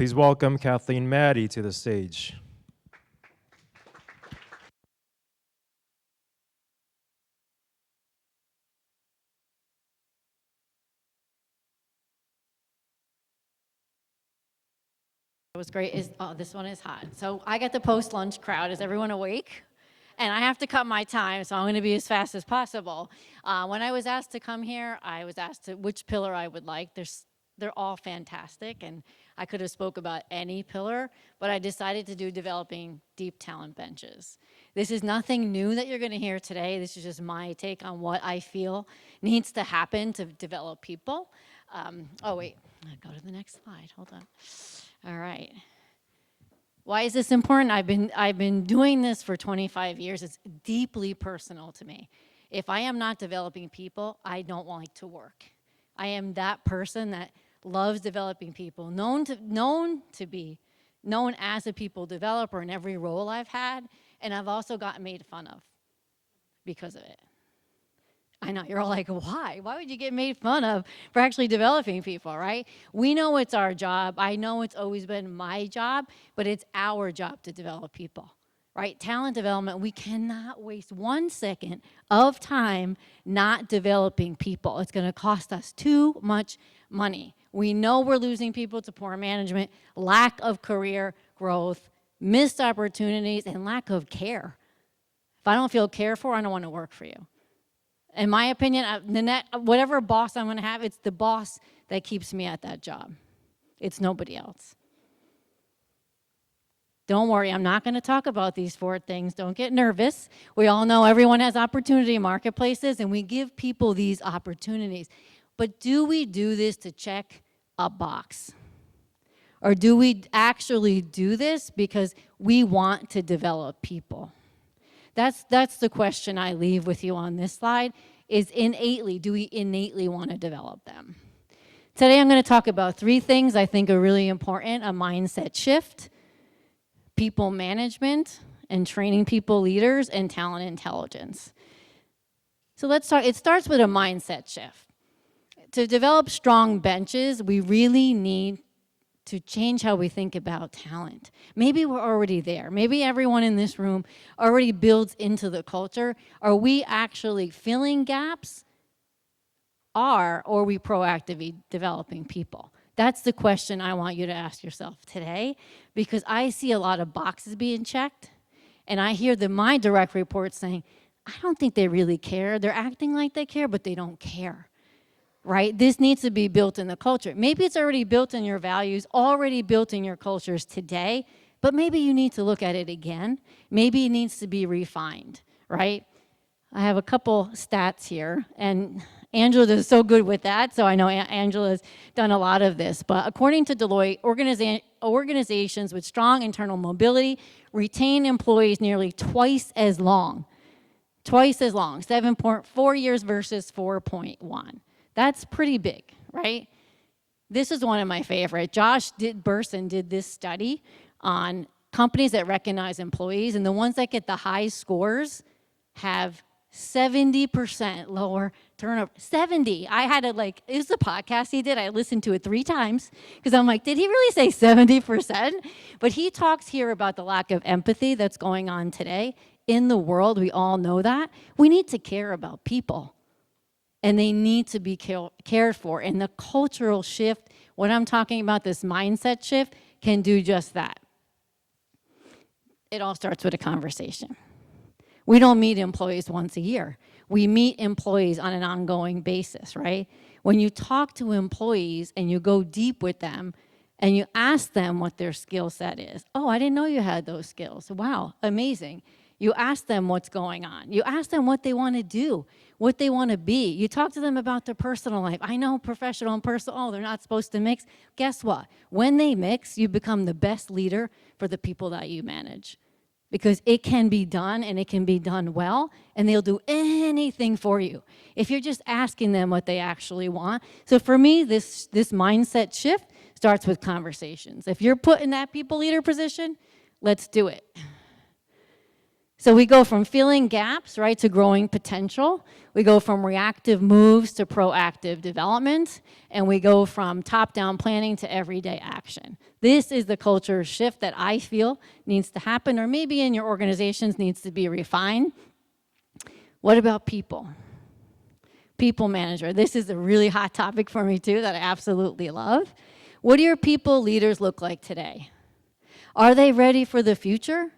Please welcome Kathleen Mattie to the stage. It was great. This one is hot. So I get the post-lunch crowd. Is everyone awake? And I have to cut my time, so I'm going to be as fast as possible. When I was asked to come here, I was asked which pillar I would like. They're all fantastic, and I could have spoke about any pillar, but I decided to do developing deep talent benches. This is nothing new that you're going to hear today. This is just my take on what I feel needs to happen to develop people. Oh, wait. I'll go to the next slide. Hold on. All right. Why is this important? I've been doing this for 25 years. It's deeply personal to me. If I am not developing people, I don't like to work. I am that person that loves developing people, known as a people developer in every role I've had, and I've also gotten made fun of because of it. I know, you're all like, why? Why would you get made fun of for actually developing people, right? We know it's our job. I know it's always been my job, but it's our job to develop people, right? Talent development, we cannot waste 1 second of time not developing people. It's gonna cost us too much money. We know we're losing people to poor management, lack of career growth, missed opportunities, and lack of care. If I don't feel cared for, I don't wanna work for you. In my opinion, whatever boss I'm gonna have, it's the boss that keeps me at that job. It's nobody else. Don't worry, I'm not gonna talk about these 4 things. Don't get nervous. We all know everyone has opportunity marketplaces, and we give people these opportunities. But do we do this to check a box? Or do we actually do this because we want to develop people? That's the question I leave with you on this slide, is do we innately want to develop them? Today I'm going to talk about 3 things I think are really important: a mindset shift, people management, and training people leaders, and talent intelligence. So let's talk, it starts with a mindset shift. To develop strong benches, we really need to change how we think about talent. Maybe we're already there. Maybe everyone in this room already builds into the culture. Are we actually filling gaps? Or are we proactively developing people? That's the question I want you to ask yourself today, because I see a lot of boxes being checked, and I hear my direct reports saying, I don't think they really care. They're acting like they care, but they don't care. Right? This needs to be built in the culture. Maybe it's already built in your values, already built in your cultures today, but maybe you need to look at it again. Maybe it needs to be refined, right? I have a couple stats here, and Angela is so good with that, so I know Angela's done a lot of this. But according to Deloitte, organizations with strong internal mobility retain employees nearly twice as long, 7.4 years versus 4.1. That's pretty big, right? This is one of my favorite. Josh Burson did this study on companies that recognize employees, and the ones that get the high scores have 70% lower turnover. 70. I had to it was a podcast he did. I listened to it 3 times because I'm like, did he really say 70%? But he talks here about the lack of empathy that's going on today in the world. We all know that. We need to care about people, and they need to be cared for. And the cultural shift, what I'm talking about, this mindset shift, can do just that. It all starts with a conversation. We don't meet employees once a year. We meet employees on an ongoing basis, right? When you talk to employees and you go deep with them and you ask them what their skill set is. Oh, I didn't know you had those skills. Wow, amazing. You ask them what's going on. You ask them what they want to do, what they want to be. You talk to them about their personal life. I know professional and personal, they're not supposed to mix. Guess what? When they mix, you become the best leader for the people that you manage. Because it can be done, and it can be done well, and they'll do anything for you if you're just asking them what they actually want. So for me, this mindset shift starts with conversations. If you're put in that people leader position, let's do it. So we go from filling gaps, right, to growing potential. We go from reactive moves to proactive development. And we go from top-down planning to everyday action. This is the culture shift that I feel needs to happen, or maybe in your organizations needs to be refined. What about people? People manager. This is a really hot topic for me too that I absolutely love. What do your people leaders look like today? Are they ready for the future?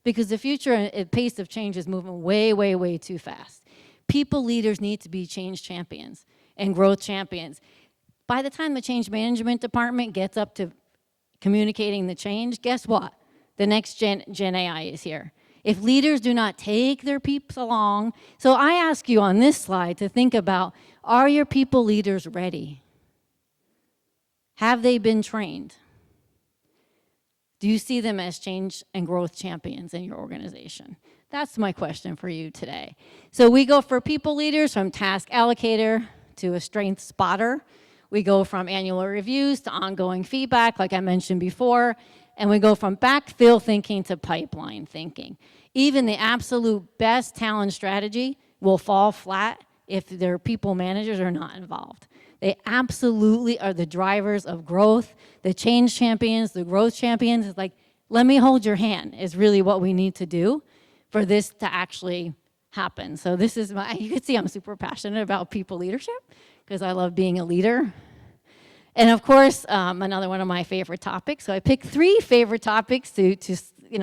Because the future and pace of change is moving way, way, way too fast. People leaders need to be change champions and growth champions. By the time the change management department gets up to communicating the change, guess what? The next Gen AI is here. If leaders do not take their peeps along, so I ask you on this slide to think about, are your people leaders ready? Have they been trained? Do you see them as change and growth champions in your organization? That's my question for you today. So we go for people leaders from task allocator to a strength spotter. We go from annual reviews to ongoing feedback, like I mentioned before, and we go from backfill thinking to pipeline thinking. Even the absolute best talent strategy will fall flat if their people managers are not involved. They absolutely are the drivers of growth, the change champions, the growth champions. It's like, let me hold your hand is really what we need to do for this to actually happen. So this is you can see I'm super passionate about people leadership because I love being a leader. And of course, another one of my favorite topics. So I picked 3 favorite topics to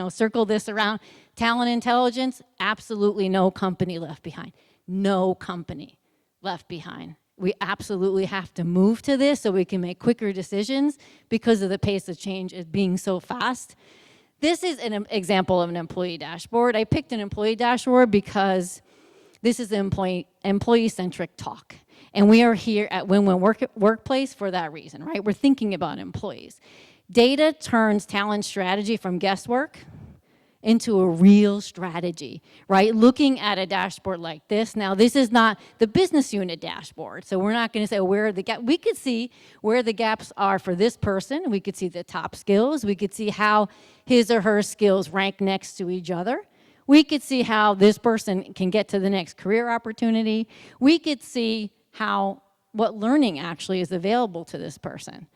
circle this around. Talent intelligence, absolutely no company left behind. No company left behind. We absolutely have to move to this so we can make quicker decisions because of the pace of change is being so fast. This is an example of an employee dashboard. I picked an employee dashboard because this is an employee-centric talk. And we are here at Win-WinWorkplace for that reason, right? We're thinking about employees. Data turns talent strategy from guesswork into a real strategy, right? Looking at a dashboard like this. Now, this is not the business unit dashboard, so we're not gonna say where the gap, we could see where the gaps are for this person. We could see the top skills. We could see how his or her skills rank next to each other. We could see how this person can get to the next career opportunity. We could see what learning actually is available to this person.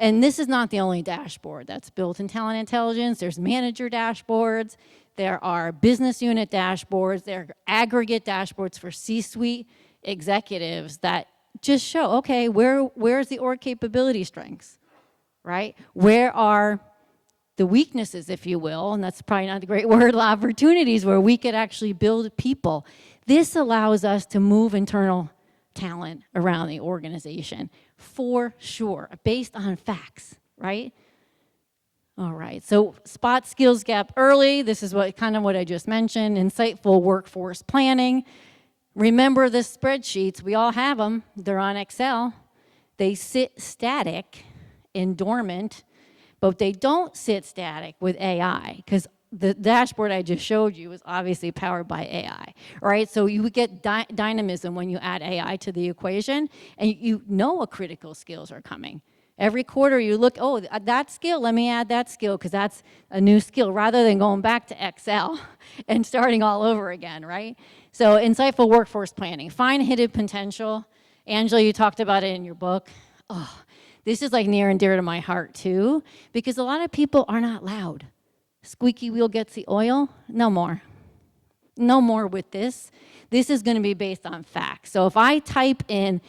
And this is not the only dashboard that's built in talent intelligence. There's manager dashboards. There are business unit dashboards. There are aggregate dashboards for C-suite executives that just show, okay, where's the org capability strengths, right? Where are the weaknesses, if you will, and that's probably not a great word, opportunities where we could actually build people. This allows us to move internal talent around the organization, for sure, based on facts, right? All right, so spot skills gap early. This is what I just mentioned, insightful workforce planning. Remember the spreadsheets, we all have them, they're on Excel. They sit static and dormant, but they don't sit static with AI, because the dashboard I just showed you is obviously powered by AI, right? So you would get dynamism when you add AI to the equation, and you know what critical skills are coming. Every quarter you look, oh, that skill, let me add that skill, because that's a new skill, rather than going back to Excel and starting all over again, right? So insightful workforce planning, find hidden potential. Angela, you talked about it in your book. Oh, this is like near and dear to my heart too, because a lot of people are not loud. Squeaky wheel gets the oil. No more. No more with this. This is going to be based on facts. So if I type in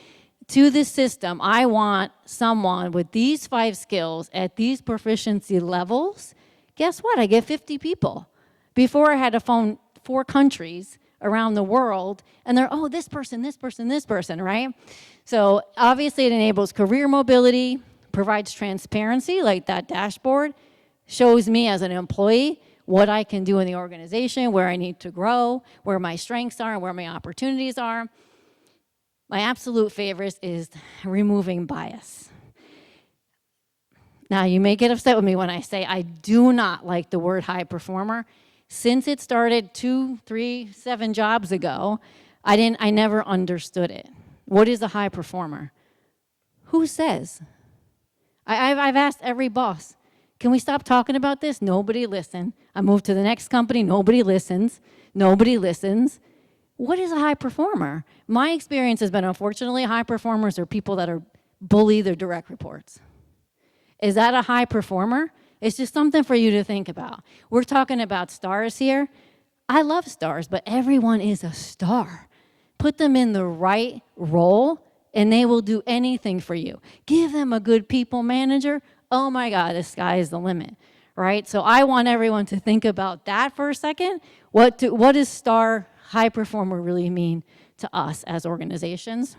to this system, I want someone with these 5 skills at these proficiency levels, guess what? I get 50 people. Before I had to phone 4 countries around the world, and they're, oh, this person, this person, this person, right? So obviously it enables career mobility, provides transparency, like that dashboard, shows me as an employee what I can do in the organization, where I need to grow, where my strengths are, and where my opportunities are. My absolute favorite is removing bias. Now, you may get upset with me when I say I do not like the word high performer. Since it started 2, 3, 7 jobs ago, I never understood it. What is a high performer? Who says? I've asked every boss, can we stop talking about this? Nobody listen. I move to the next company, nobody listens. Nobody listens. What is a high performer? My experience has been, unfortunately, high performers are people that are bully their direct reports. Is that a high performer? It's just something for you to think about. We're talking about stars here. I love stars, but everyone is a star. Put them in the right role, and they will do anything for you. Give them a good people manager. Oh my God, the sky is the limit, right? So I want everyone to think about that for a second. What does star high performer really mean to us as organizations?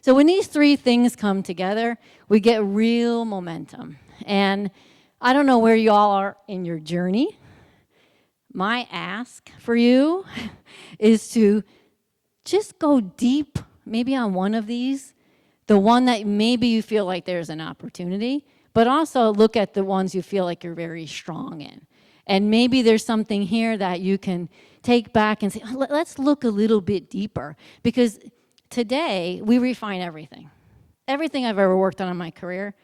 So when these three things come together, we get real momentum. And I don't know where you all are in your journey. My ask for you is to just go deep, maybe on one of these, the one that maybe you feel like there's an opportunity, but also look at the ones you feel like you're very strong in. And maybe there's something here that you can take back and say, let's look a little bit deeper. Because today, we refine everything. Everything I've ever worked on in my career,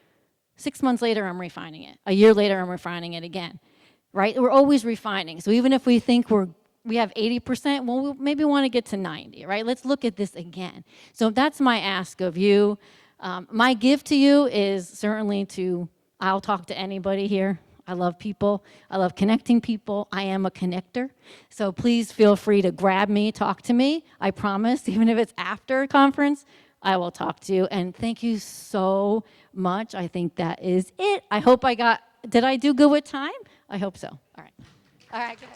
6 months later, I'm refining it. A year later, I'm refining it again, right? We're always refining. So even if we think we have 80%, well, we maybe want to get to 90, right? Let's look at this again. So that's my ask of you. My gift to you is certainly I'll talk to anybody here. I love people. I love connecting people. I am a connector. So please feel free to grab me, talk to me. I promise, even if it's after a conference, I will talk to you. And thank you so much. I think that is it. I hope did I do good with time? I hope so. All right. All right, good.